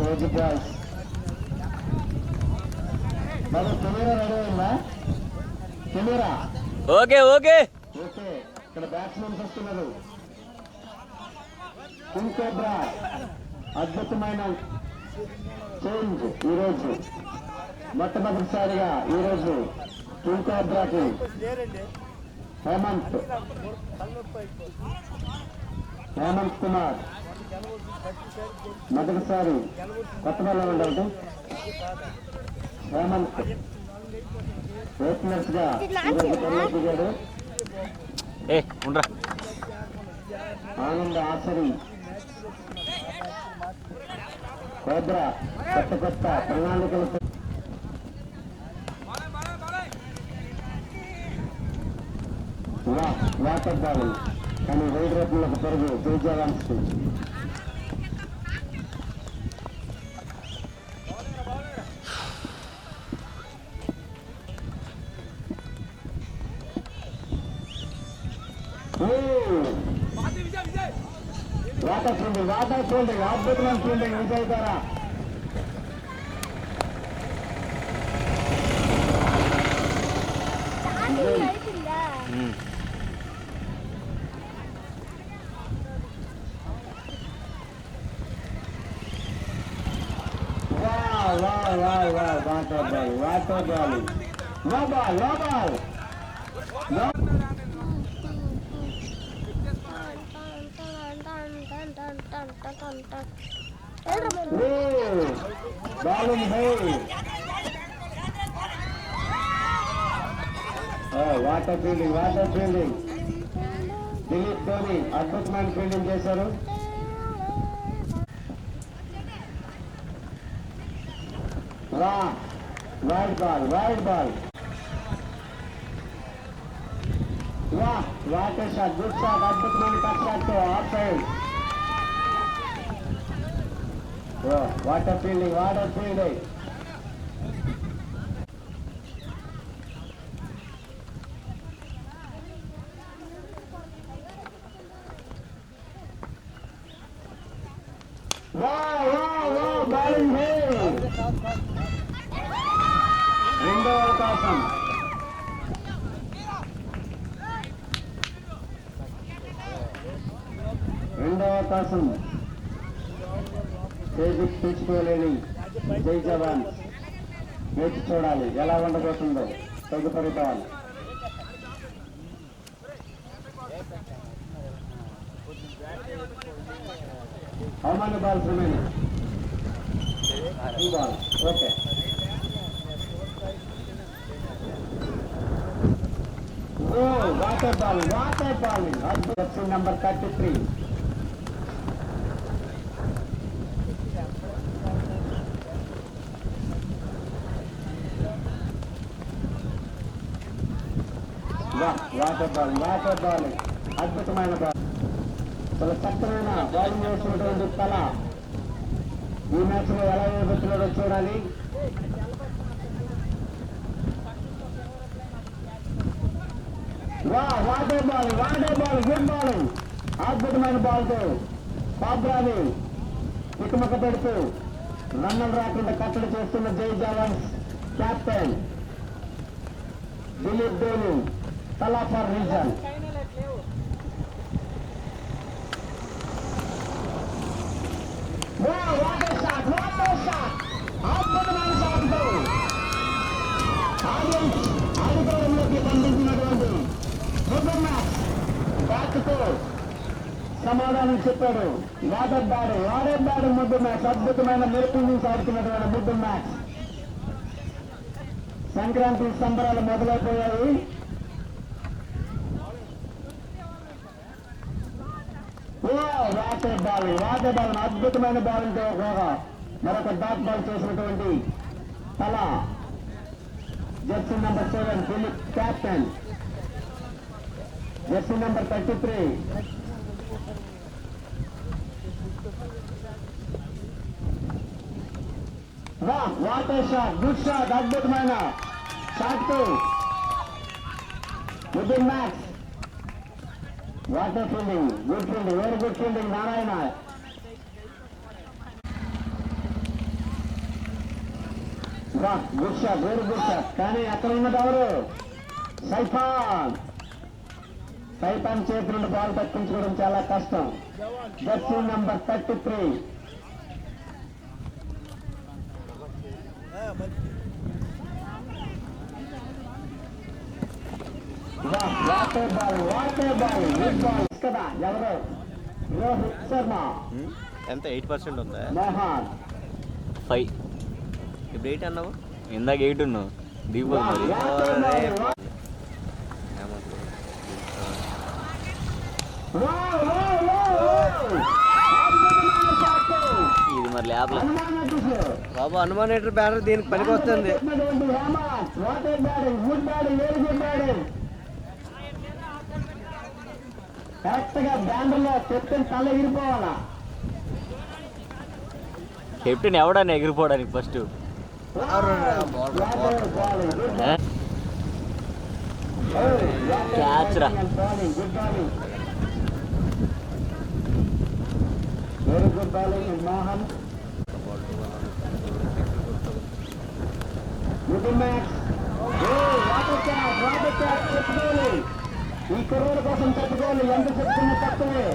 Age boys. మరి camera ready అయిందా? Camera okay okay okay. ఇక్కడ బ్యాట్స్మెన్స్ వస్తున్నారు. కింగ్ కోబ్రా అద్భుతమైన చేంజ్ ఈరోజు. మొట్టమొదటిసారిగా ఈరోజు కింగ్ కోబ్రాకి హేమంత్ కుమార్ మొదటిసారి కొత్త బల్ల ఉండాలి. హేమంత్ ఓపెనర్స్ గా ఈరోజు దిగాడు. ఆనంద్ ఆసరి కోబ్రా కొత్త ప్రణాళికలతో వాటర్ బాల్ కానీ 1000 రూపాయలకు పెరుగు జయజావాన్స్. వాటర్ ఫీల్డింగ్ అద్భుతమైన ఫీల్డింగ్ విజయ్ ద్వారా. What a ball no ball. What a fielding Dilip Dhoni అద్భుతమైన ఫీల్డింగ్ చేశారు. Wide ball what a shot, good shot, అద్భుతమైన cut shot off side. What a fielding bowling. రెండో అవకాశం. తీసుకోలేని జై జవాన్. వేచి చూడాలి ఎలా ఉండబోతుందో తదుపరి బాల్. అవమాన ball remaining. Ball okay. What a bowling అద్భుతం. నంబర్ 33 వాటర్ బాలింగ్ అద్భుతమైన బాల్. చాలా చక్కమైన బౌలింగ్ వేసినటువంటి కళ ఈ మ్యాచ్ లో ఎలా వేయబోతున్నాడో చూడాలి. What a ball good bowling. అద్భుతమైన బాల్ తో పాబ్రాని తికమక పెడుతూ రన్నులు రాకుండా కట్టడి చేస్తున్న జై జవాన్స్ కెప్టెన్ దిలీప్ ధోని తలా ఫర్ రీజన్. అద్భుతమైన షాట్ తో ఆడిపోవడంలోకి పంపించినటువంటి బ్యాట్తో సమాధానం చెప్పాడు. వాడెబ్బాడు ముద్దు మ్యాచ్. అద్భుతమైన మెరుపుల్ని సాగుతున్నటువంటి ముద్దు మ్యాచ్. సంక్రాంతి సంబరాలు మొదలైపోయాయి. వాటర్ బాల్ అద్భుతమైన బాలింగ్తో మరొక డాట్ బాల్ చేసినటువంటి తల Jersey number 7 Dilip captain. Jersey number 33 water shot, good shot, అద్భుతమైన షాట్ తో with match. Water fielding, good fielding, very good fielding Narayana. Good shot, very good shot. కానీ అక్కడ ఉన్నది ఎవరు? సైఫాన్ చేతి నుండి బాల్ తప్పించుకోవడం చాలా కష్టం. Jersey number 33. Water ball good ball కదా. ఎవరు? రోహిత్ శర్మ. ఎంత 8% ఉందా? మోహన్ 5. ఇప్పుడు 8 అన్నావు, ఇందాక 8 ఉన్నావు. దీపం మరి ఇది మరి ల్యాబ్లో బాబు హనుమానేటర్ బ్యానర్ దీనికి పనికి వస్తుంది. కరెక్ట్ గా బ్యానర్ లో కెప్టెన్ తల ఎగిరిపోవాలా. కెప్టెన్ ఎవడని ఎగిరిపోవడానికి ఫస్ట్ క్యాచ్ రా. Very good bowling Mohan. ఈ కుర్రోడు కోసం తప్పుకోవాలి. ఎంత చెప్తున్నా తక్కువే.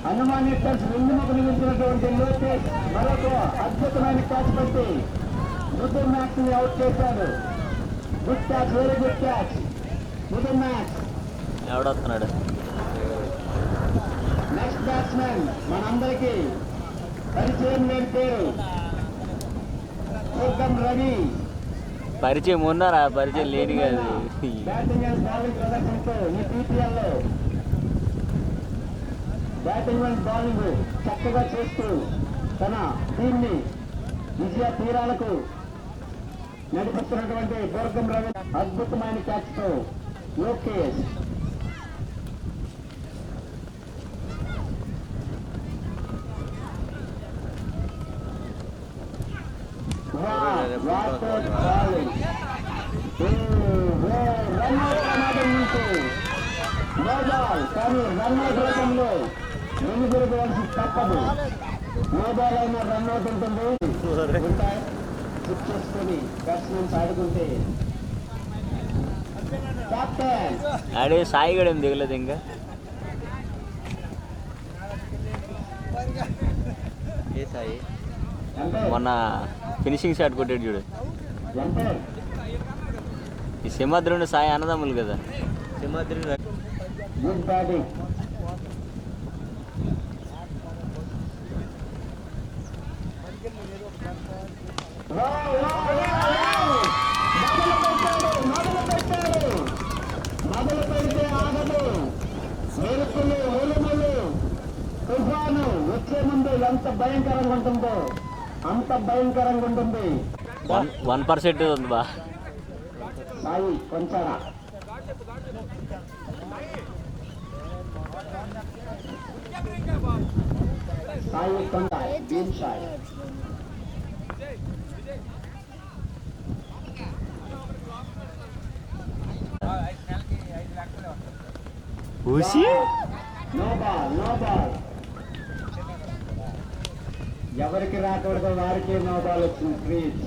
హనుమానేటర్స్ వెన్నుముక నిలిచినటువంటి లోకేష్ మరొక అద్భుతమైన క్యాచ్ పట్టి ముద్దు మ్యాచ్ ని అవుట్ చేశాడు. Good catch, very good catch. ముద్దు మ్యాచ్ ఎవడొస్తున్నాడు? నెక్స్ట్ బ్యాట్స్మెన్ మనందరికీ పరిచయం లేని పేరు కోకం రవి. పరిచయం ఉన్నారా? పరిచయం లేని కాదు. బ్యాటింగ్ అండ్ బౌలింగ్ ప్రదర్శనతో ఈ పీపీఎల్ లో బ్యాటింగ్ అండ్ బౌలింగ్ చక్కగా చేస్తూ తన టీంని విజయ తీరాలకు నడిపిస్తున్నటువంటి కోకం రవి అద్భుతమైన క్యాచ్ తో లోకేష్. కానీ రన్అట్ రూపంలో వెనుదిరగవలసి తప్పదు. నోబాల్ అయిన రన్అట్ ఉంటుంది. చేసుకొని బ్యాట్స్మెన్స్ ఆడుకుంటే కెప్టెన్ ఆడే సాయి గడేం దిగలేదు ఇంకా. ఏ సాయి మొన్న ఫినిషింగ్ షాట్ కొట్టాడు చూడు. అంటే ఈ సింహాద్రి సాయి అన్నదమ్ములు కదా. Simhadri good batting. మొదలు పెడితే ఆగదు. మెరుపులు, ఉరుములు, తుఫాను వచ్చే ముందు ఎంత భయంకరంగా ఉంటుందో అంత భయంకరంగా ఉంటుంది. 1% ఉంది బా. సాయి కొంచారా సాయి కొండ టీమ్ సాయి. ఊసి నో బాల్. ఎవరికి రాకూడదో వారికి నో బాల్ వచ్చింది. ప్లీజ్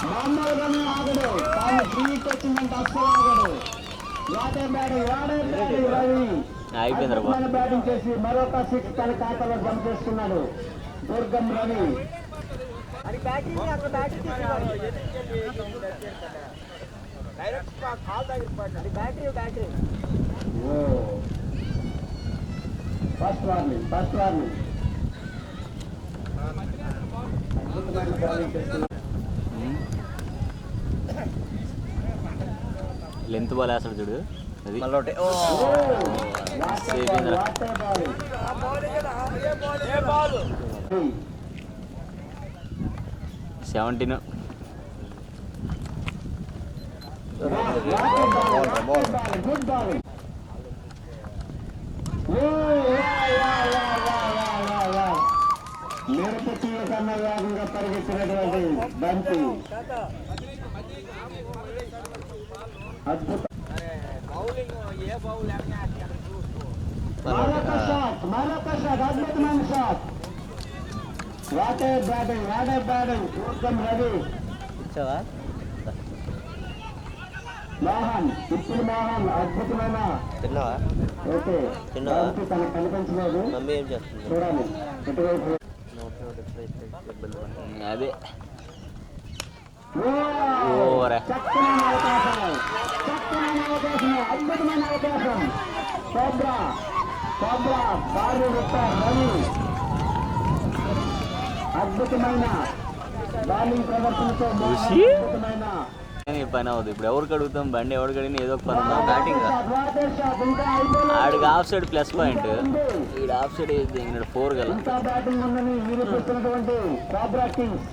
మామూలుగానే ఆగడు. కానీ ఫ్రీకి వచ్చిందంటే అస్సలు ఆగడు. అయిపోయింది. బ్యాటింగ్ చేసి మరొక 6 తన ఖాతాలో జమ చేస్తున్నాడు దుర్గం రవి. First warning. అద్భుతమైన బౌలింగ్ చేస్తున్నాడు. లెంత్ బాల్ వేస్తాడు చూడు. అది మళ్ళీ 17. Good bowling. మిరపతీల కన్నా వేగంగా పరిగెత్తినటువంటి బంతి. అద్భుతం. మరొక షాట్ అద్భుతమైన షాట్. వాటే బ్యాటింగ్ చూద్దాం రవి. ఇచ్చావా మోహన్ ఇప్పుడు మోహన్ అద్భుతమైన. తిన్నావా? ఓకే తనకు కనిపించలేదు. మమ్మీ ఏం చేస్తుంది? చూడాలి ఇటువైపు. అదే చక్కని అవకాశం, అద్భుతమైన అవకాశం. కోబ్రా బారు రవి అద్భుతమైన బౌలింగ్ ప్రదర్శనతో అద్భుతమైన పని అవుతుంది. ఇప్పుడు ఎవరికి అడుగుతాం? బండి ఎవరికి అడిగినా ఏదో ఒక పని ఉందా? బ్యాటింగ్ ఇంకా ఆడికి ఆఫ్ సైడ్ ప్లస్ పాయింట్, ఈడు ఆఫ్ సైడ్ ఇక్కడ 4 గల. ఇంకా బ్యాటింగ్ ఉందని నిరూపిస్తున్నటువంటి కోబ్రా కింగ్స్.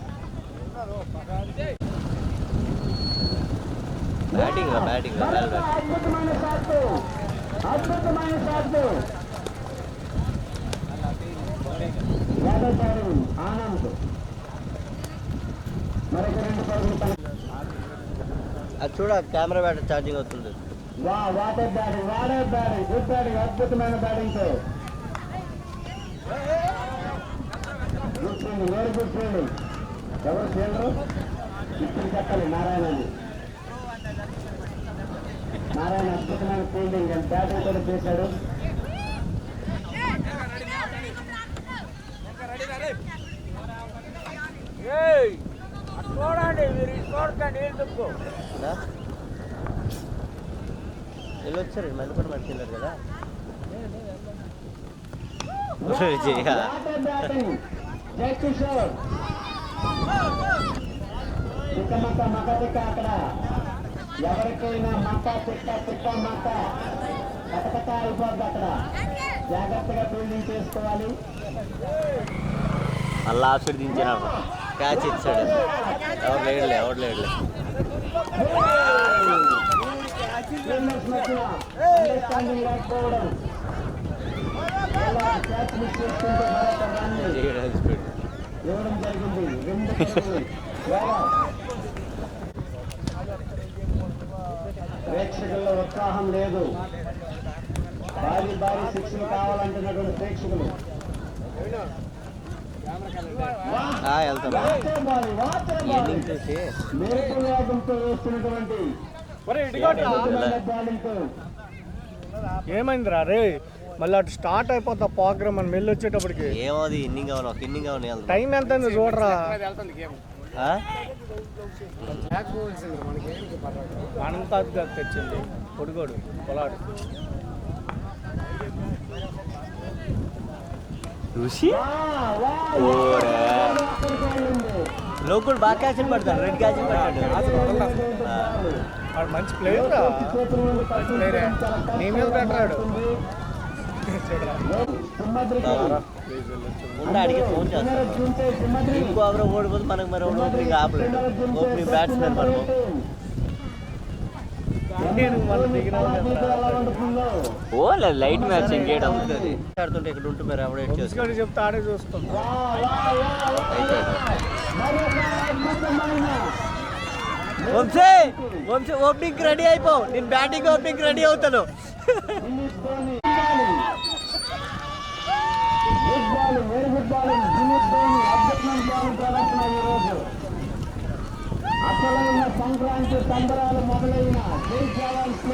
బ్యాటింగ్ అద్భుతమైన షాట్ ఆనంద్. మరొక 2 పరుగులు. అది చూడ కెమెరా బ్యాటరీ ఛార్జింగ్ అవుతుంది. వాటే బ్యాటింగ్ గుడ్ బ్యాటింగ్ అద్భుతమైన బ్యాటింగ్ తో good fielding, very good fielding. ఎవరు ఫీల్డరు? ఇప్పుడు చెప్పాలి నారాయణ అద్భుతమైన ఫీల్డింగ్ బ్యాటింగ్ కూడా చేశాడు. వెళ్ళొచ్చారు మళ్ళీ కూడా మనకి వెళ్ళారు కదా. జై కిషోర్ మక్క అక్కడ ఎవరికైనా మక్క తిక్క మక్క కటకట అయిపోద్ది. అక్కడ జాగ్రత్తగా ఫీల్డింగ్ చేసుకోవాలి. మళ్ళీ ఆఫ్ సైడ్ దించినాడు, క్యాచ్ ఇచ్చాడు. ఎవరు లేడులే. అండర్స్టాండింగ్ లేకపోవడం క్యాచ్ మిస్ చేసుకుంటే ఇవ్వడం జరిగింది. 2 ప్రేక్షకుల్లో ఉత్సాహం లేదు. భారీ శిక్షలు కావాలంటున్నటువంటి ప్రేక్షకులు. మెరుపు వేగంతో వేస్తున్నటువంటి బాలింగ్తో ఏమైందిరా రే? మళ్ళీ అటు స్టార్ట్ అయిపోతా ప్రోగ్రామ్ అని మెల్లి వచ్చేటప్పటికి. ఏమోది ఇన్నింగ్ కావాలి, ఒక ఇన్నింగ్ కావాలి. టైం ఎంత అయింది చూడరా. అనంతాజ్ గారు తెచ్చింది పొడిగోడు పొలాడు. చూసి లోకల్ బాగా క్యాచ్ పడతాడు, 2 క్యాచ్ పడతాడు. వాడు మంచి ప్లేయర్ రా, ప్లేయరే. నీ మీద పెట్టాడు. అడిగి ఫోన్ చేస్తాను. ఇంకో ఎవరో ఓడిపోతే మనకు మరి ఓపెనింగ్ ఆపలేడు. ఓపెనింగ్ బ్యాట్స్మెన్ మనము ఓ లైట్ మ్యాచ్ ఇంకేయడం ఆడుతుంటే ఇక్కడ ఉంటే మరి ఎవడో చేసుకొని చెప్తే ఆడే చూస్తాం. వంశీ ఓపెనింగ్ రెడీ అయిపో. నేను బ్యాటింగ్ ఓపెనింగ్ రెడీ అవుతాను. అసలైన సంక్రాంతి సంబరాలు మొదలైన జై జవాన్స్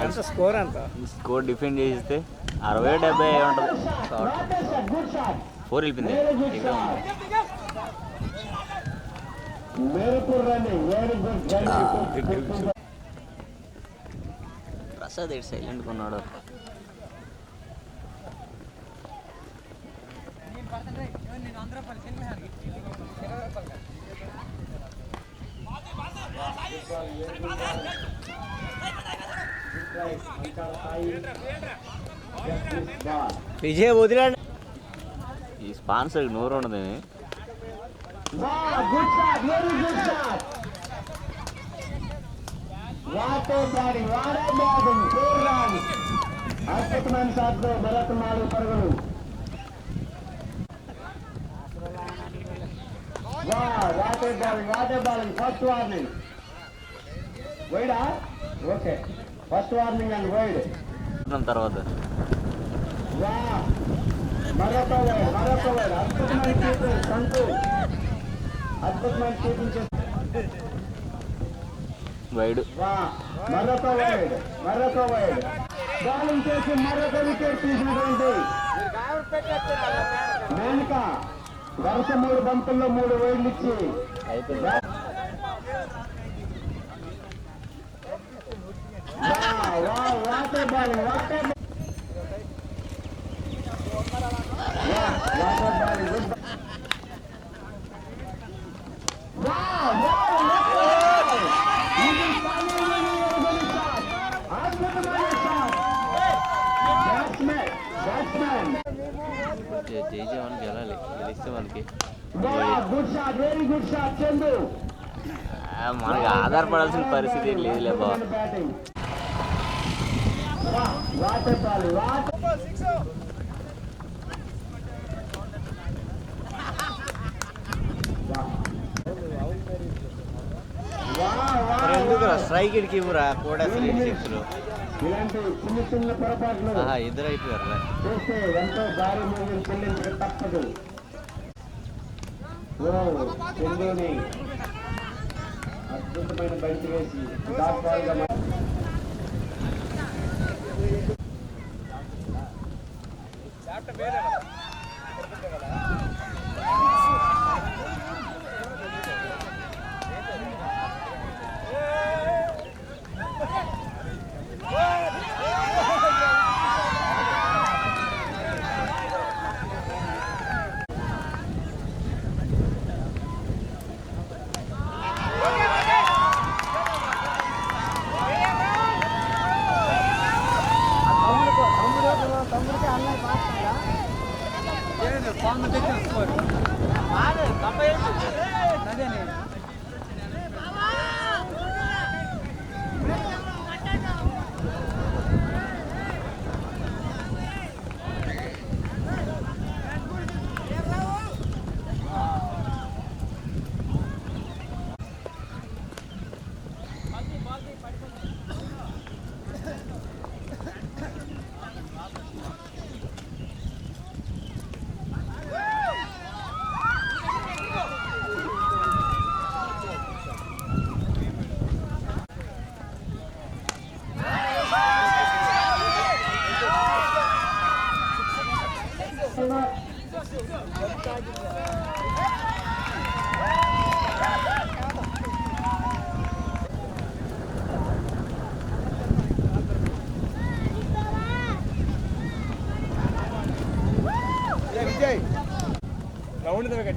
ఎంత స్కోర్ ఎంత? స్కోర్ డిఫెండ్ చేస్తే 60-70 ఉంటుంది. 4 వెళ్ళిపోయింది. ప్రసాద్ ఎయిట్ సైలెంట్ కొన్నాడు. విజయ్ వదిలాడు. ఈ స్పాన్సర్ నోరు ఉండదు. అద్భుతమైన షాట్తో భరత్ 4 పరుగులు. వాటే బాలింగ్ ఫస్ట్ వార్నింగ్ వైడా okay first warning and wide తర్వాత వా మరొక వైడ్ అద్భుతమైన కీపింగ్ సంతు అద్భుతమైన కీపింగ్ వైడ్ మరొక వైడ్ బౌలింగ్ చేసి మరొక వికెట్ తీసినటువంటి మేనక వరుస 3 బంతుల్లో 3 వైడ్లు ఇచ్చి వాటే బాలింగ్ జై జవాన్ గెలాలి, గెలిస్తే మనకి good shot very good shot Chandu మనకి ఆధారపడాల్సిన పరిస్థితి ఏం లేదులే బాబా. ఎందుకురా స్ట్రైక్ ఇడికి ఇవ్వరా కూడా సిక్స్లు ఇలాంటి చిన్న చిన్న పొరపాట్లు ఇద్దరు అయిపోయారు చేస్తే ఎంతో భారీ మూల్యం చెల్లించక తప్పదు. చందుని అద్భుతమైన బంతి వేసి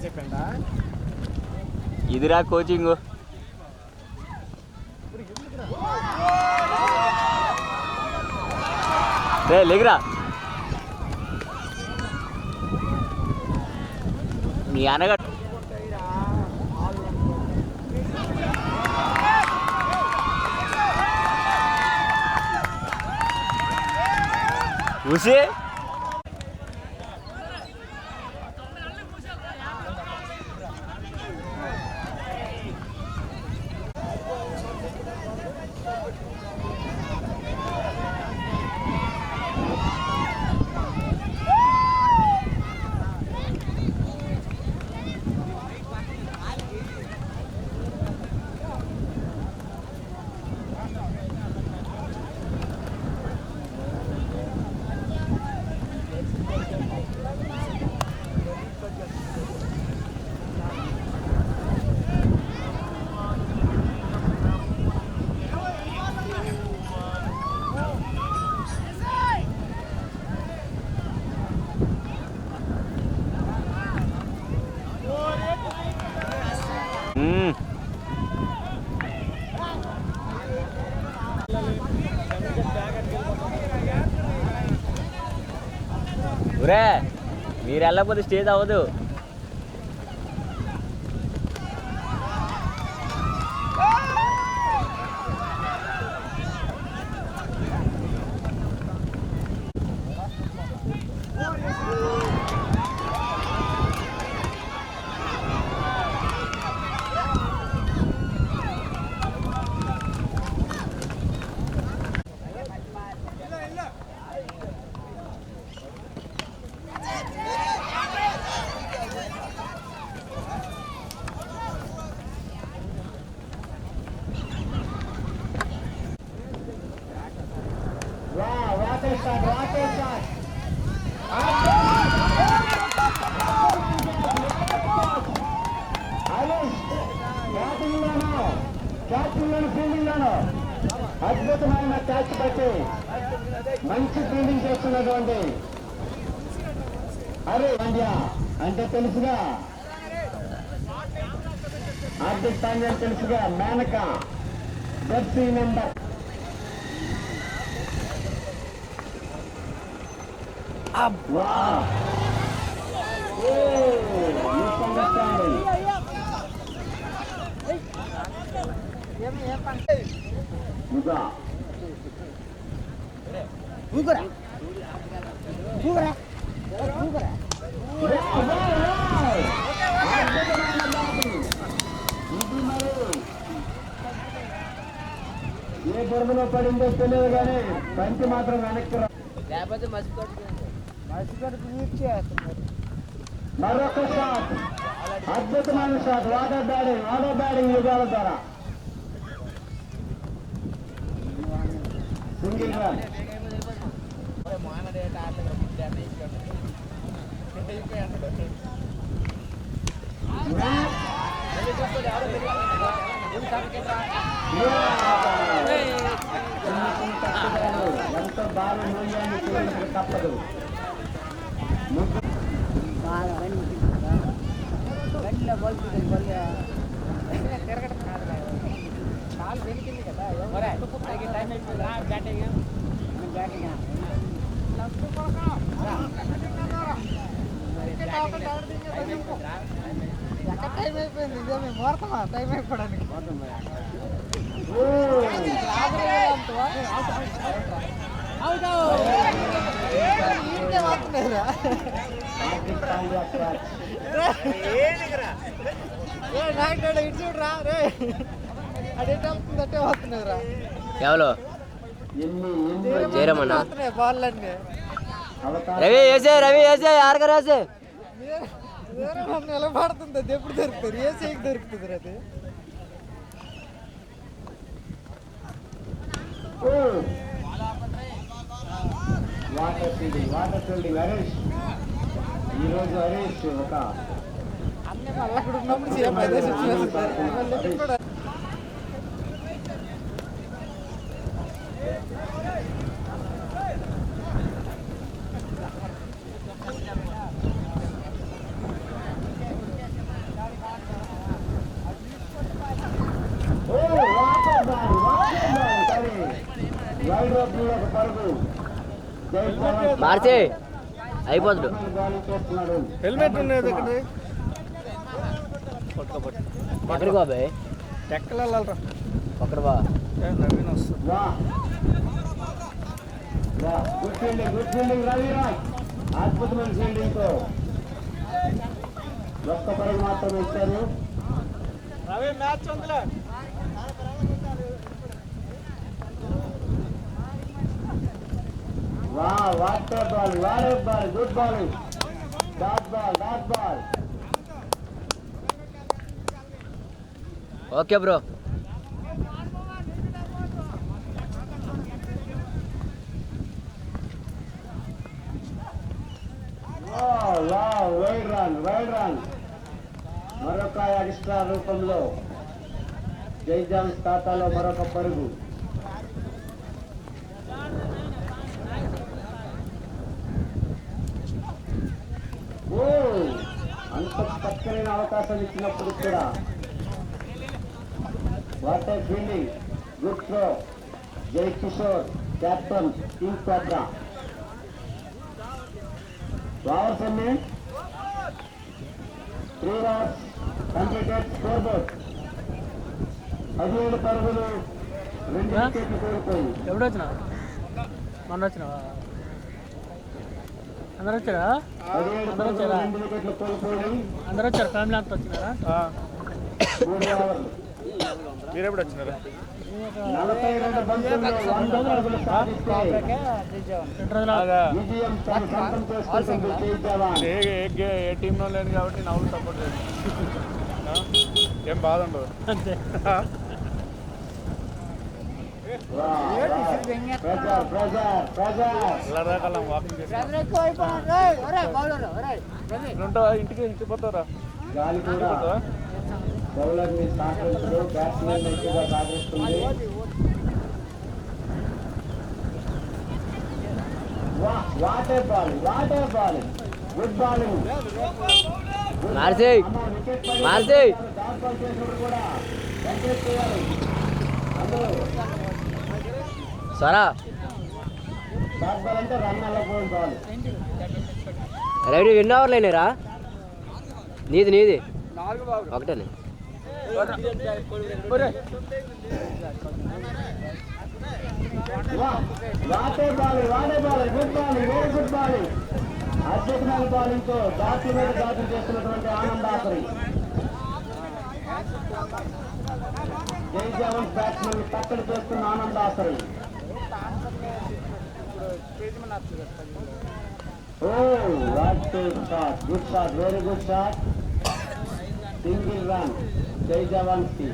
చెప్పండి ఇదిరా కోచింగ్. లేకురా మీ అనగా చూసి ఒరే మీరు వెళ్ళకపోతే స్టేజ్ అవ్వదు. అరే ఇండియా అంటే తెలుసుగా, హార్దిక్ పాండ్యా తెలుసుగా. మేనక జెర్సీ నెంబర్ ఏ బురదలో పడిందో తెలియదు కానీ బంతి మాత్రం వెనక్కి రా. లేకపోతే మరొక షాట్, అద్భుతమైన షాట్. వాటర్ బ్యాటింగ్ యుగాల ద్వారా సింగిల్ రన్. ఎంతో బాగా మూల్యాన్ని చెల్లించక తప్పదు. టైం అయిపోయింది, ఇదేమి మోడతామా? టైం అయిపోవడానికి ఇటు చూడరా రే, అదేంటే వెళ్తుందంటే వస్తున్నదిరా. ఎవరు చేయరమ్మన్నా? వస్తున్నాయి బాల్లన్నీ. రవి వేసే ఆర్గర్ వేసే. వేరే నన్ను ఎలా పడుతుంది, అది ఎప్పుడు దొరుకుతుంది? ఏ సైకి దొరుకుతుంది అది? Water fielding Harish. ఈరోజు హరీష్ ఒక అన్నీ మళ్ళీ అక్కడ ఉన్నప్పుడు సేమ్ అదే సిచ్యువేషన్ కూడా. మార్చే అయిపోతాడు. హెల్మెట్ ఉండేది ఇక్కడ ఎక్కడికి బాబాయ్? ఎక్కడ వెళ్ళాలరా? ఒక్కడ బా నవీన్ వస్తుంది. Good fielding Raviraj. అద్భుతమైన ఫీల్డింగ్ తో ఒక్క పరుగు మాత్రం ఇచ్చారు. రవి మ్యాచ్ ఉందిలే. What ball, good bowling. Dot ball. Okay bro. Wide run. మరొక ఎక్స్ట్రా రూపంలో జైజాన్ ఖాతాలో మరొక పరుగు. అంత చక్కనైన అవకాశం ఇచ్చినప్పుడు కూడా water fielding, good throw. Jai Kishore captain King Cobra. Overs అన్ని 3 ఓవర్స్ కంప్లీటెడ్. స్కోర్ బోర్డ్ 17 పరుగులు, 2 వికెట్లు కోల్పోయి. ఎప్పుడు వచ్చినా? మొన్న వచ్చినావా? అందరూ వచ్చారా? 17 పరుగులు, 2 వికెట్లు కోల్పోయి. అందరూ వచ్చారు, ఫ్యామిలీ అంతా వచ్చినారా? 3 ఓవర్లు. మీరెప్పుడు వచ్చినారా? 42 బంతుల్లో 100 పరుగులు సాధిస్తే విజయం తన సొంతం చేసుకుంటుంది జై జవాన్. ఏ టీంలో లేను కాబట్టి నవ్వులు సపోర్ట్ లేదు. ఏం బాధ ఉండదు. అంతే. ఇలా రకాల వాకింగ్ చేసి ఇంటికి పోతారా? గాలి కూడా బౌలర్ ని సహకరించదు, బ్యాట్స్మెన్ ఎక్కువగా సహకరిస్తుంది. What a ball good bowling. మార్చి వికెట్ మార్చి. డాట్ బాల్ చేసినప్పుడు కూడా ఎంకరేజ్ చేయాలి. అందరూ సరా డాట్ బాల్ అంటే రన్ అలా పోవాలి. రెడీ ఎన్ని ఓవర్లు అయినారా? నీది ఒకటేనే. What a ball good bowling, very good bowling. అద్భుతమైన బాలింగ్ తో డాట్ల మీద డాట్లు చేస్తున్నటువంటి ఆనంద్ ఆసరి. జై జవాన్ బ్యాట్స్మెన్ టక్కలు చేస్తున్న Anand Asari. Oh what shot, good shot, very good shot. Single run Jai Jawan కి.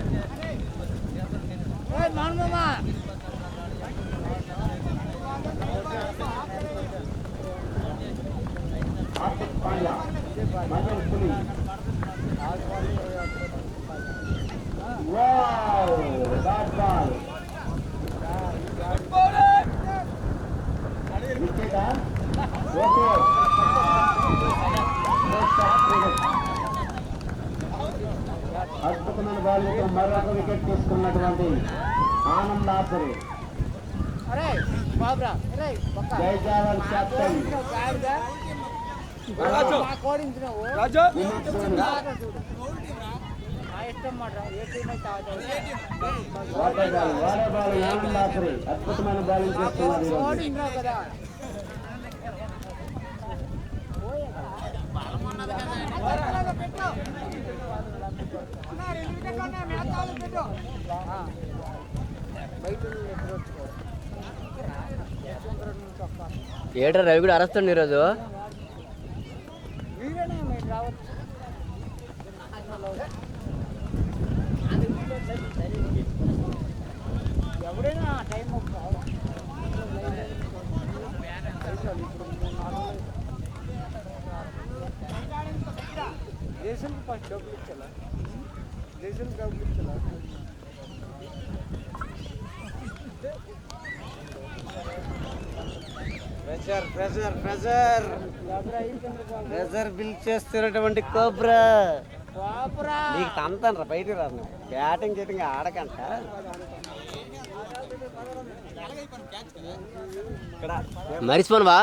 హార్దిక్ పాండ్యా, మజల్ పులి. Wow dot ball. వికెటా? ఓకే. అద్భుతమైన బాలింగ్తో మరొక వికెట్ తీసుకున్నటువంటి ఆనంద్ ఆసరి. జై జవాన్ కెప్టెన్ వాడేబాల్ ఆనంద్ ఆసరి అద్భుతమైన బాలింగ్ చేస్తున్నారు. ఏట్రా రవి కూడా అరస్తాడు ఈరోజు. ఎవరైనా టైం దేశం ఫస్ట్ డబ్బులు ఇచ్చాలా, దేశం డబ్బులు ఇచ్చాలా. ప్రెజర్ బిల్ చేస్తున్నటువంటి కోబ్రా నీకు తంతాను బయటికి రాను. బ్యాటింగ్ చేయటం ఆడకంట. మరిచిపోనువా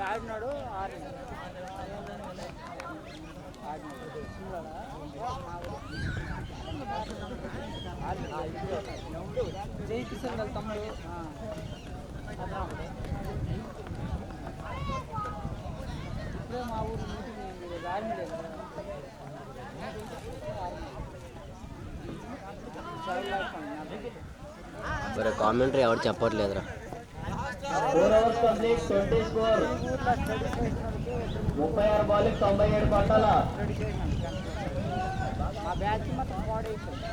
ఆడినాడు. జై కిషన్ వాళ్ళ తమ్ముడు. ఇప్పుడే మా ఊరు మీటింగ్ ఆర్మీ లేదు. మరి కామెంటరీ ఎవరు చెప్పట్లేదురా. 4 overs complete, 20 score. 36 బాల్కి 97 పట్టాల. మా బ్యాచ్ మొత్తం పాడైపోయింది.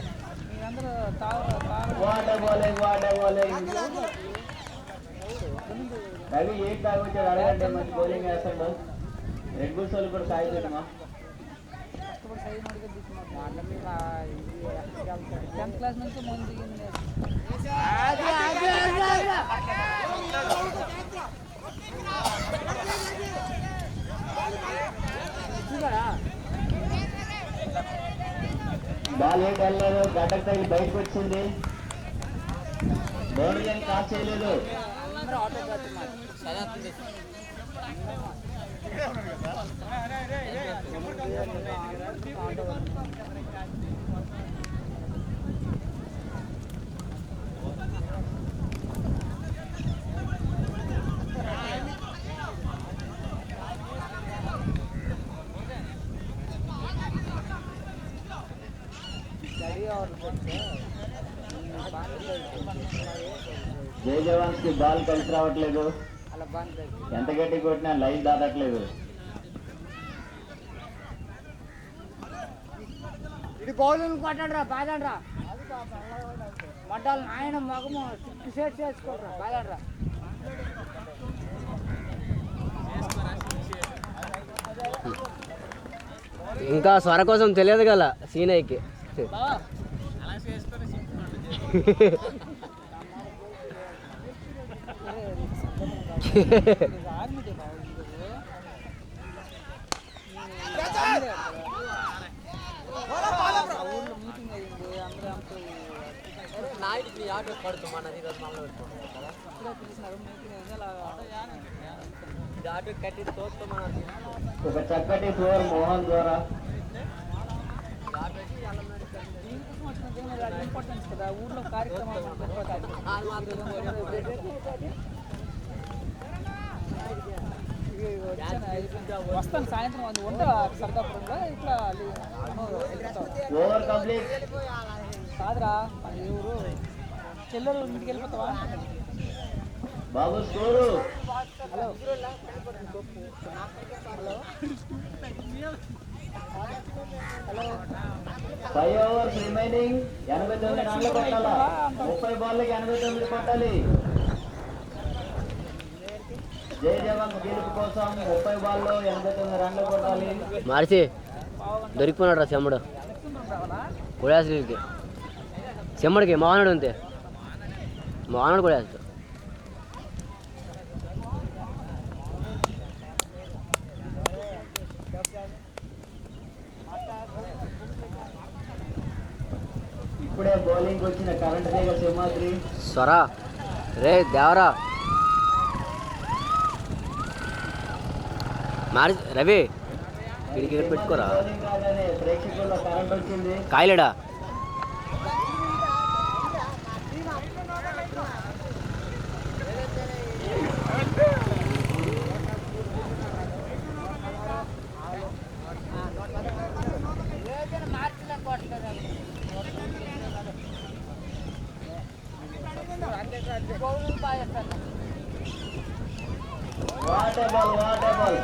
మీరందరూ వాడే బౌలింగ్ రవి ఏం తాగొచ్చాడు అడగంటే మంచి బౌలింగ్ వేస్తాడు. రెడ్ బుల్స్ వాళ్ళు కూడా సాయి పెట్టమా. కష్టపడి సైడ్ నడిగా తీసుకున్నాం. 10th క్లాస్ నుంచి ముందు దిగింది. బాల్ ఏంటి వెళ్ళలేదు, గడ్డకు తగిలి బయటకు వచ్చింది. బౌలర్ ఏం కాల్ చేయలేదు. జై జవాన్స్ కి బాల్ కలిసి రావట్లేదు. ఎంత గట్టి కొట్టినా లైన్ దాటట్లేదు. ఇది బౌలింగ్ కొట్టండి రా, బాదండి రా. మడ్డాలు ఆయన మగము 6 షేడ్స్ చేసుకోరా, బాదండి రా. ఇంకా స్వర కోసం తెలియదు కదా సీనయ్యకి. ఒక చక్కటి ఫ్లోర్ మోహన్ ద్వారా ఊర్లో కార్యక్రమాలు వస్తాను సాయంత్రం అది ఉండ సర్దాపురంలో ఇట్లా ఓవర్ కంప్లీట్. కాదురా ఎవరు చెల్లెలు ఇంటికి వెళ్ళిపోతావా? బాబు స్కోరు హలో 5 ఓవర్స్ రిమైనింగ్. 89 రన్లు కొట్టాలా. 30 బాల్కి 89 కొట్టాలి. జై జవాన్ గెలుపు కోసం 30 బాల్లో 89 రన్లు కొట్టాలి. మార్చి దొరికిపోయినాడు రా చెమ్మడు కొడేసరికి. చెమ్మడికి మోహనుడు అంతే, మోహనుడు కొడేస్తాడు. ఇప్పుడే బౌలింగ్ వచ్చిన కరెంట్ తీగ సింహాద్రి. స్వరా రే దేవరా మారి రవి ఇడికి పెట్టుకోరా. బౌలింగ్ రాగానే ప్రేక్షకుల్లో కరెంట్ వచ్చింది. కాయలేడా వాటర్ బాల్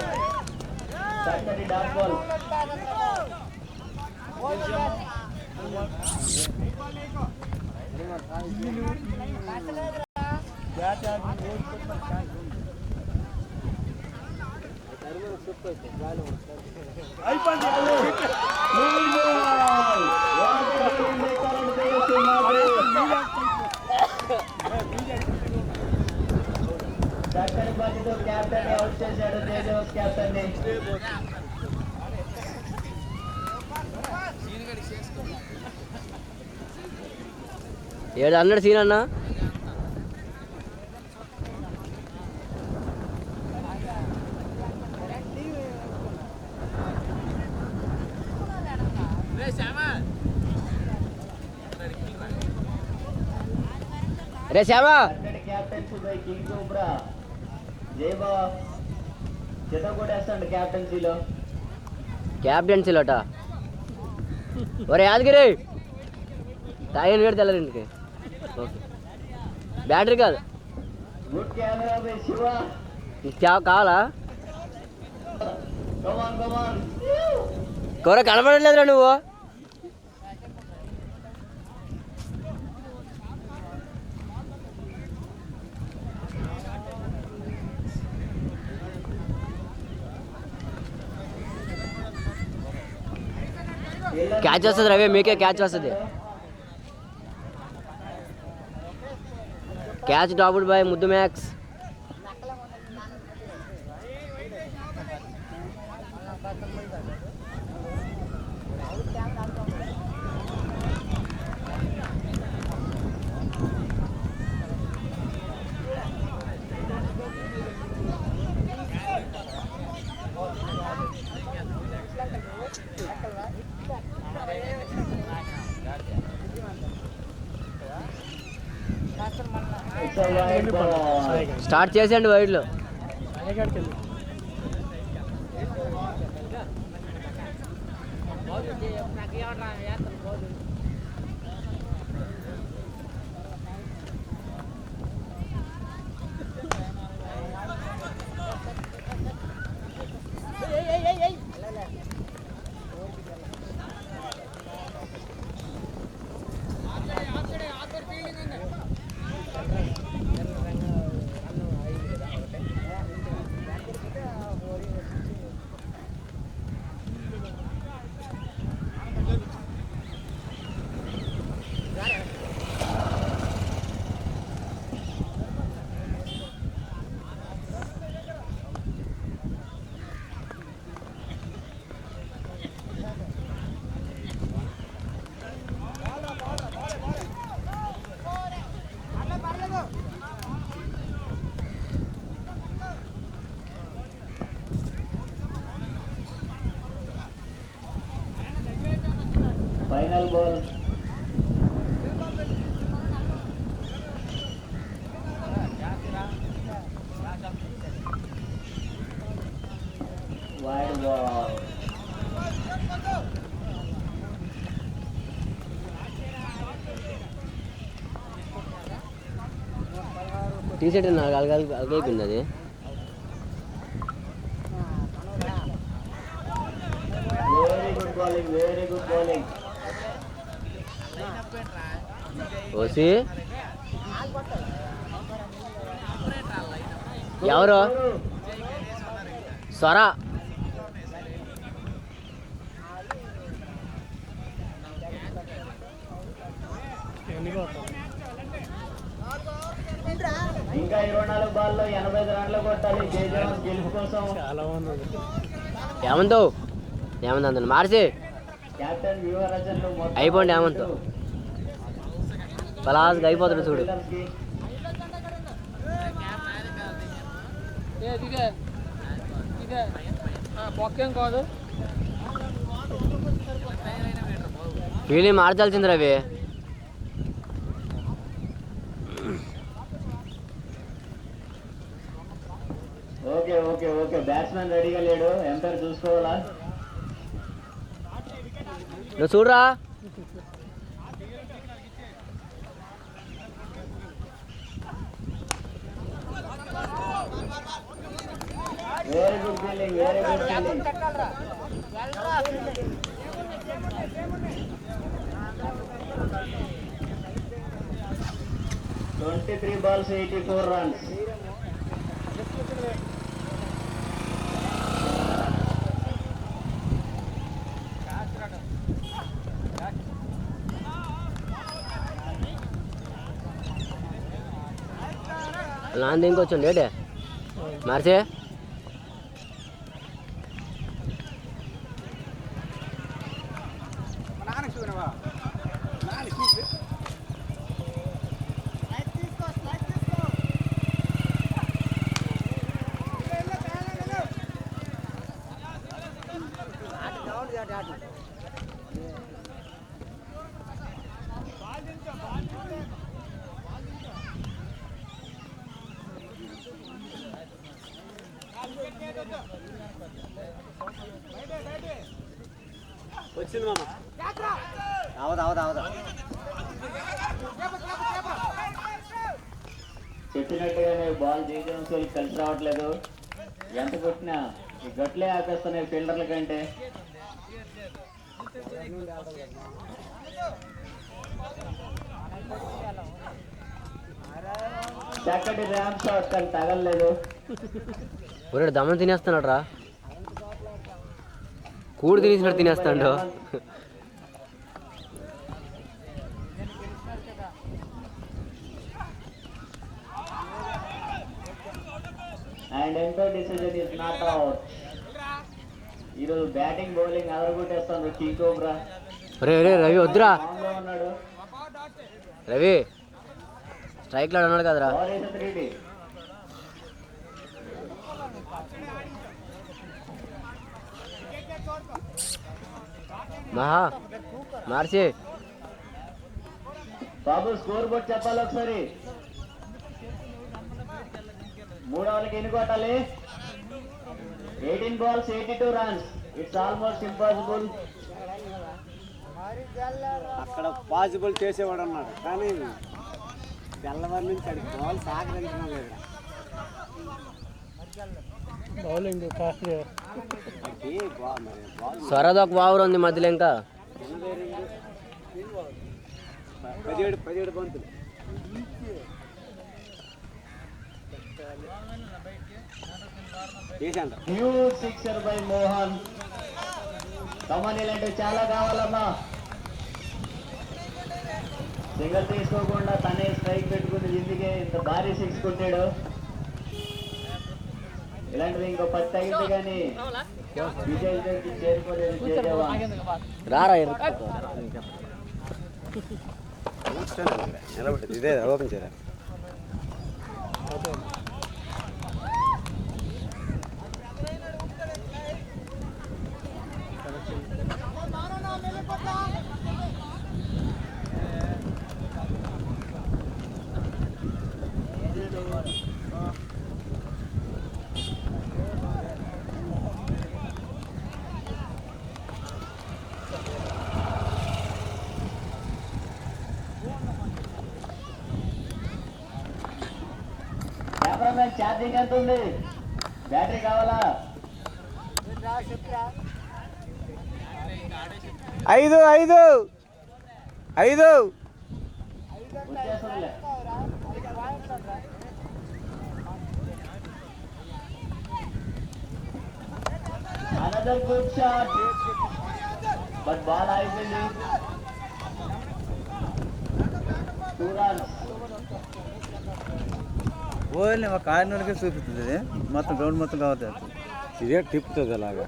చక్కటి డాట్ బాల్. చక్కని బాధ్యత క్యాప్టెన్ అవుట్ చేశాడు. తేజస్ క్యాప్టెన్ ని. ఏడు అన్నాడు సీన్ అన్న. రే శ్యామా క్యాప్టెన్సీ బై కింగ్ కోబ్రా. జైబా చేత కొట్టేస్తాడు క్యాప్టెన్సీలో. క్యాప్టెన్సీలోట ఒరే యాదగిరి తాగిన వేడి తెల్లరింటికి. ఓకే బ్యాటరీ కాదు గుడ్ కెమెరా బై శివ. కావాలా కమాన్ కమాన్. కూర కనపడలేదురా నువ్వు. క్యాచ్ వస్తుంది రవి, మీకే క్యాచ్ వస్తుంది. Catch dropped by Muddu Max. Start చేసేయండి వైడ్లో. Single ball. Wide ball. T shirt అలగైపోయింది అది. Very good bowling, very good bowling. ఓసి ఎవరు స్వర ఇంకా 24 బాల్లో 85 రన్లు కొట్టాలి జయజవాన్ గెలుపు కోసం. ఏమంతో ఏమంత మార్చి కెప్టెన్ వ్యూహరచనలు మొత్తం అయిపోండి ఏమంతో పలాస్గా అయిపోతాడు చూడు. ఫీల్డర్స్కి. బొక్కేం కాదు. ఫీల్డింగ్ మార్చాల్సింది Ravi. Okay okay okay batsmen రెడీగా లేడు, ఎంపైర్ చూసుకోవాలా. నువ్వు చూడరా. Very good fielding, very good fielding. (23 balls 84 runs). నాన్న ఇంకొచ్చాం లేటే మార్చే. వచ్చింది మామ. అవదా చెప్పినట్టుగానే బాల్ జయజవాన్ కలిసి రావట్లేదు. ఎంత కొట్టినా ఈ గట్లే ఆపేస్తున్నాయి ఫీల్డర్ల కంటే. చక్కటి ర్యాంప్ షాట్ కానీ తగలలేదు. ఒరేడు దమ్మని తినేస్తున్నాడు రా. కూడు తినేసినట్టు తినేస్తాడు. అండ్ ఎంతో డిసిజన్ ఇస్ నాట్ అవుట్. ఈరోజు బ్యాటింగ్ బౌలింగ్ అదరగొట్టేస్తాను కింగ్ కోబ్రా. రే రవి వద్దురా. ఫామ్ లో ఉన్నాడు. రవి స్ట్రైక్ లో అన్నాడు కదరా. బాల్ వేసే 3D. మహా మార్చి బాబు స్కోర్ బోర్డ్ చెప్పాలి ఒకసారి. 3 ఓవర్లకి ఎన్ని కొట్టాలి? 18 balls 82 runs. It's almost impossible. అక్కడ పాసిబుల్ చేసేవాడు అన్నాడు, కానీ తెల్లవారి నుంచి అది బాల్ సాగరించడం లేదు. బౌలింగ్ స్వరది ఒక వావరు ఉంది మధ్యలో. ఇంకా 17 బంతులు. Huge sixer by Mohan. Come on ఇలాంటివి చాలా కావాలమ్మా. సింగల్ తీసుకోకుండా తనే స్ట్రైక్ పెట్టుకుని ఇందుకే ఇంత భారీ సిక్స్ కొట్టాడు. ఇలాంటివి ఇంకో 10 తగ్గితే కానీ విజయ్ దగ్గరికి చేరుకోలేదు జయజవాన్. రారా ఇదే ఓపెన్ చేయరా. ఛార్జింగ్ ఎంత ఉంది? బ్యాటరీ కావాలా? 5 వచ్చేస్తుందిలే. Another good shot, but ball అయిపోయింది. 2 runs. ఓన్లీ ఒక కార్నర్కే చూపిస్తుంది ఇది. మొత్తం గ్రౌండ్ మొత్తం కవర్ చేస్తుంది. ఇదే తిప్పుతుంది అలాగా.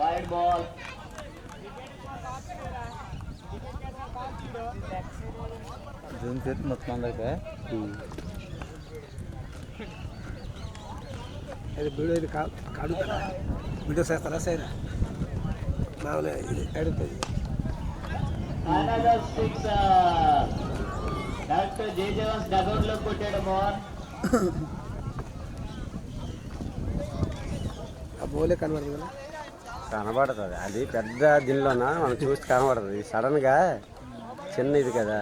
Wide ball. జూమ్ చేసి మొత్తం అందరికీ వీడియో చేస్తారా సైనా అడుగుతుంది. Another six. Dr. J. Javans dugout లో కొట్టాడు మోహన్. కనబడుతుంది అది పెద్ద దీనిలోన మనం చూసి కనబడుతుంది. సడన్గా చిన్న ఇది కదా,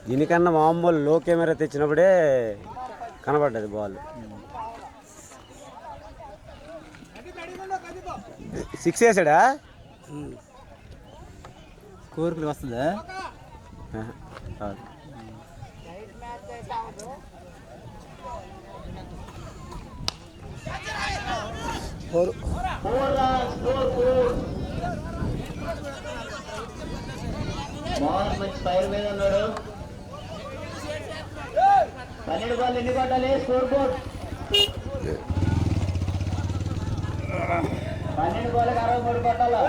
దీనికన్నా మామూలు లో కెమెరా తెచ్చినప్పుడే కనబడ్డది బాల్. 6 వేసాడా? కోరికలు వస్తుందా? కాదు. 4 runs, 4. మోహన్ మంచి ఫైర్ మీద ఉన్నాడు. 12 బాల్ ఎన్ని కొట్టాలి? స్కోర్ బోర్డ్ 12 బాల్కి 63 కొట్టాలా?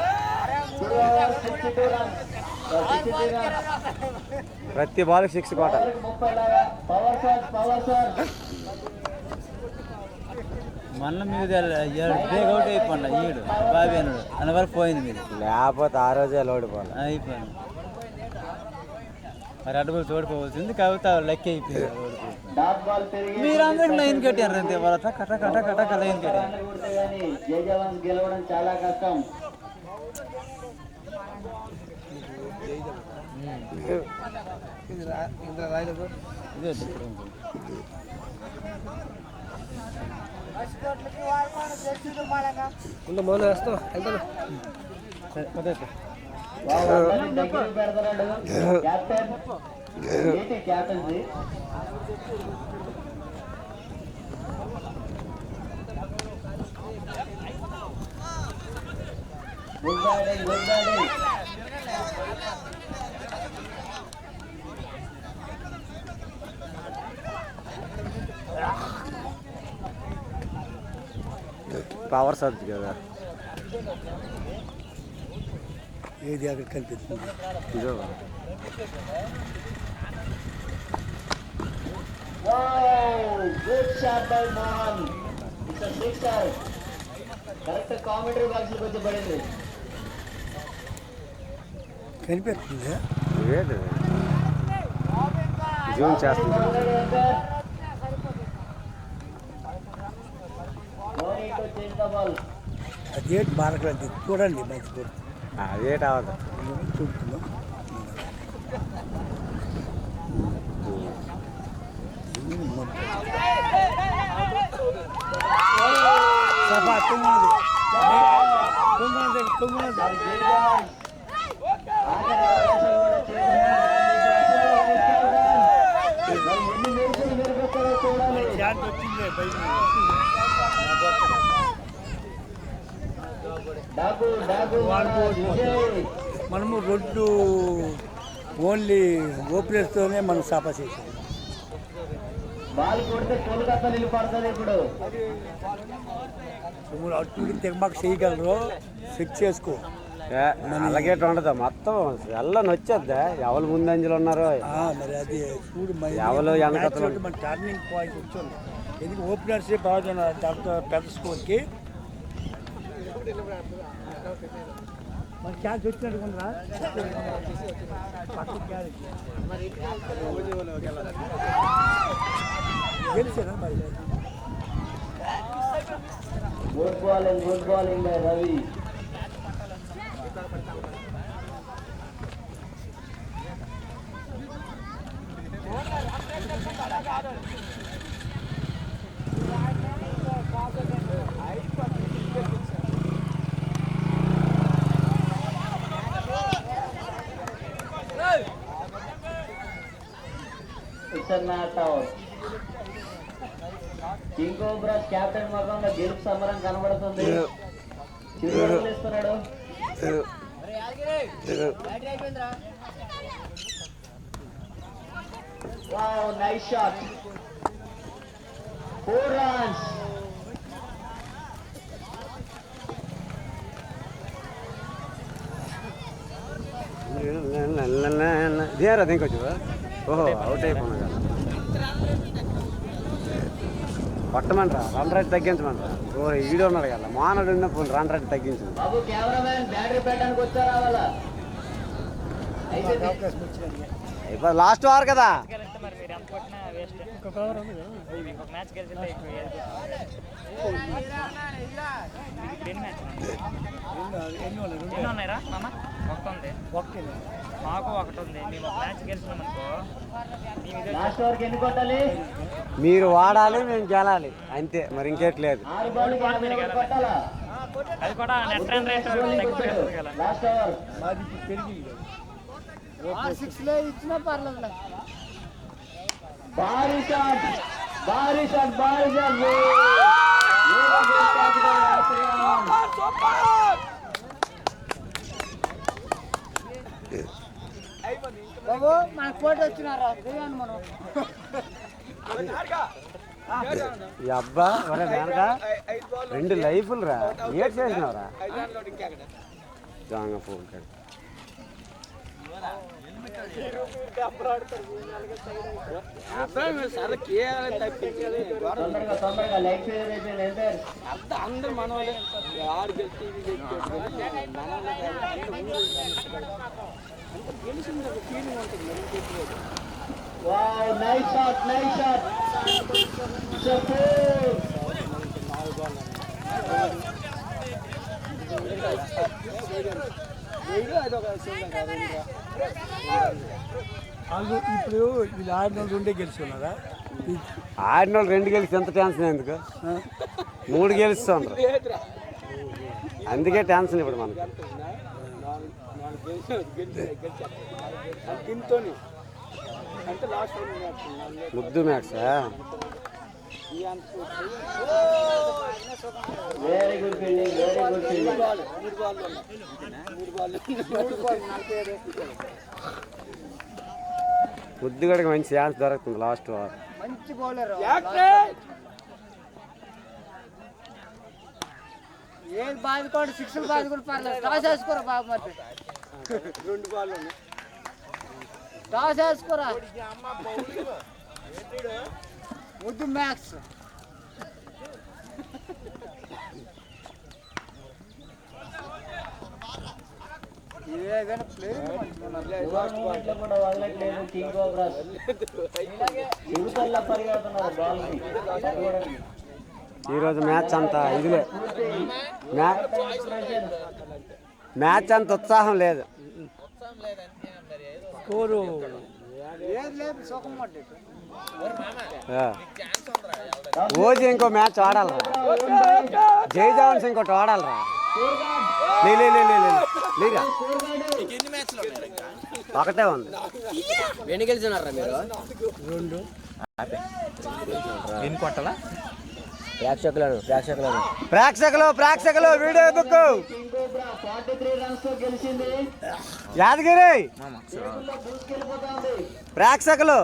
2 overs 62 runs. 63 runs. ప్రతి బాల్కి 6 కొట్టాలి. 30 లాగా. Power shot. మళ్ళీ మీద బ్రేక్ అవుట్ అయిపోండి ఈడు బాబీ అన్నాడు అన్న వరకు పోయింది మీరు. లేకపోతే ఆ రోజే లోడిపోవాలి. అయిపోయింది. మరి అడ్డబుల్ తోడిపోవలసింది కాకపోతే లెక్క అయిపోయింది. డాట్ బాల్ తిరిగి మీరందరికి లైన్ కట్టారు అంతే. వాళ్ళ కట్ట లైన్ కట్టారు. కొడితే గానీ జై జవాన్స్ గెలవడం చాలా కష్టం. ఇదే డిఫరెన్స్. దగ్గర పెడతాడు క్యాప్టెన్. ఏంటి captaincy? Good batting. Power surge కదా ఏది అక్కడ కనిపిస్తుంది. ఇదో good shot by Mohan. It's a sixer. Correct commentary box లోకి వచ్చి పడింది. కనిపిస్తుంది. జూమ్ చేస్తుంది. అదేంటి బాలకరండి చూడండి మంచి కొడుతుంది. అదేట అవదు. చూస్తున్నాం. మనము 2 ఓన్లీ ఓపెనర్స్తోనే మనం సాపా చేసాం. బాల్ కొడితే కోల్కతా నీళ్ళు పడుతుంది. ఇప్పుడు అటు తెగమాకు చేయగలరు. చెక్ చేసుకో. అలాగే ఉండదు మొత్తం వెళ్ళని వచ్చేద్దా ఎవరు ముందంజలు ఉన్నారో. మరి అది చూడు ఎవరు మన టర్నింగ్ పాయింట్ వచ్చింది. ఎందుకు ఓపెనర్సే బాగున్నారు దాంతో పెద్ద స్కోర్కి మన ఛాన్స్ వచ్చినట్టు ఉందా. గెలిచారా మరి. Good bowling by Ravi. King cobra captain మొత్తంలో గెలుపు సమరం కనబడుతుంది. చిరునవ్వులు ఇస్తున్నాడు. Wow, nice shot. 4 runs. ఇదేరా ఇంకొచ్చు. ఓహో అవుట్ అయిపోయినా కదా. కొట్టమంటారా రన్ రేట్ తగ్గించమంటారా. ఓ ఈడు ఉన్నాడు కదా మానవుడు ఉన్నప్పుడు రన్ రేట్ తగ్గించు. బాబు కెమెరామెన్ బ్యాటరీ పెట్టడానికి వచ్చారా వాళ్ళ ఇప్పుడు లాస్ట్ ఓవర్ కదా. లాస్ట్ ఓవర్కి ఎన్ని కొట్టాలి? మీరు వాడాలి మేము గెలాలి అంతే మరి ఇంకేట్లేదు. 6 బాల్కి 80 కొట్టాలా? లాస్ట్ ఓవర్ ఇచ్చినా పర్లేదు. భారీ షాట్, భారీ షాట్, భారీ షాట్. బాబు మనకు ఫోటో వచ్చినారా మనం ఈ అబ్బా ఒరే వెనక 2 లైఫ్లు రా ఏడ్ చేసినవరా జాంగ ఫోన్ తొందరగా లైక్ చేయండి. అందరు మనవాళ్ళే ఆడు గెలిచి Wow, nice shot, nice shot. ఇప్పుడు ఇది ఆడిన 2 గెలుచుకున్నారా? ఆడిన వాళ్ళు 2 గెలిచి ఎంత టెన్షన్ ఎందుకు 3 గెలుస్తుండ్రు అందుకే టెన్షన్ ఇప్పుడు మనకు. Muddu Max very good fielding, very good fielding. ముద్దుగడికి మంచి ఛాన్స్ దొరుకుతుంది లాస్ట్ ఓవర్. మంచి బౌలర్. ఏది బాధ కూడా 6 బాధ కూడా పర్లేదు. టాస్ వేసుకోరా బాబు మరి 2 బాల్ టాస్ వేసుకోరా ముద్దు మ్యాక్స్. కూడా వదలట్లేదు కింగ్ కోబ్రాస్. చిరుతల్లా పరిగెడుతున్నారు బాల్ ఈరోజు మ్యాచ్ అంతా ఇదిలే మ్యాచ్ అంత ఉత్సాహం లేదు. ఓజీ ఇంకో మ్యాచ్ ఆడాలరా. జై జవాన్స్ ఇంకోటి ఆడాలరా. లేగా ఒకటే ఉంది. ఎన్ని గెలిచినారా మీరు? 2 ఎన్ని కొట్టాలా? ప్రేక్షకులు వీడియో బుక్ 43 రన్స్ తో గెలిచింది యాదగిరి. ప్రేక్షకులు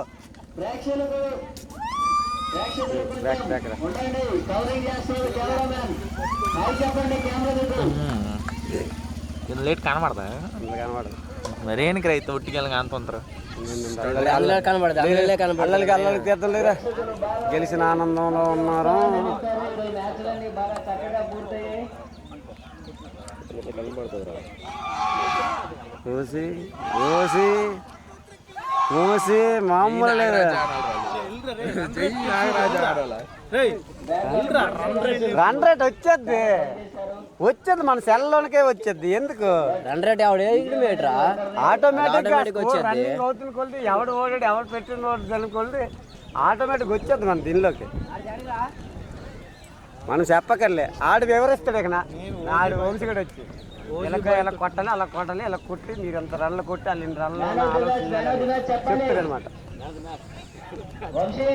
ఉండండి. కవరింగ్ చేస్తున్నాడు కెమెరామెన్. హాయ్ చెప్పండి కెమెరా దగ్గర. లేట్ కనబడదా? కనబడదు మరేనికి రైతు ఒట్టికెళ్ళగా అంతుంటారు. అల్లలకి తీర్థం లేరా. గెలిచిన ఆనందంలో ఉన్నారు. మ్యాచ్లన్నీ బాగా చక్కగా పూర్తయ్యాయి. ఓసి మామూలు లేదు. రన్ రేట్ వచ్చేది మన సెల్లోనికే వచ్చేది. ఎందుకు రన్ రేట్ ఆటోమేటిక్ అవుతున్న కొద్ది ఎవడు ఓడాడు ఎవడు పెట్టిన ఓడు కొద్ది ఆటోమేటిక్ వచ్చేది మన దీనిలోకి. మనం చెప్పకర్లే, ఆడు వివరిస్తాడు. ఇక ఆడు వంశీగడు వచ్చి ఇలా కొట్టాలి, అలా కొట్టాలి, ఇలా కొట్టి మీరు ఇంత రన్లు కొట్టి వాళ్ళు ఇన్ని రన్లు చెప్తాడు అనమాట. వంశీ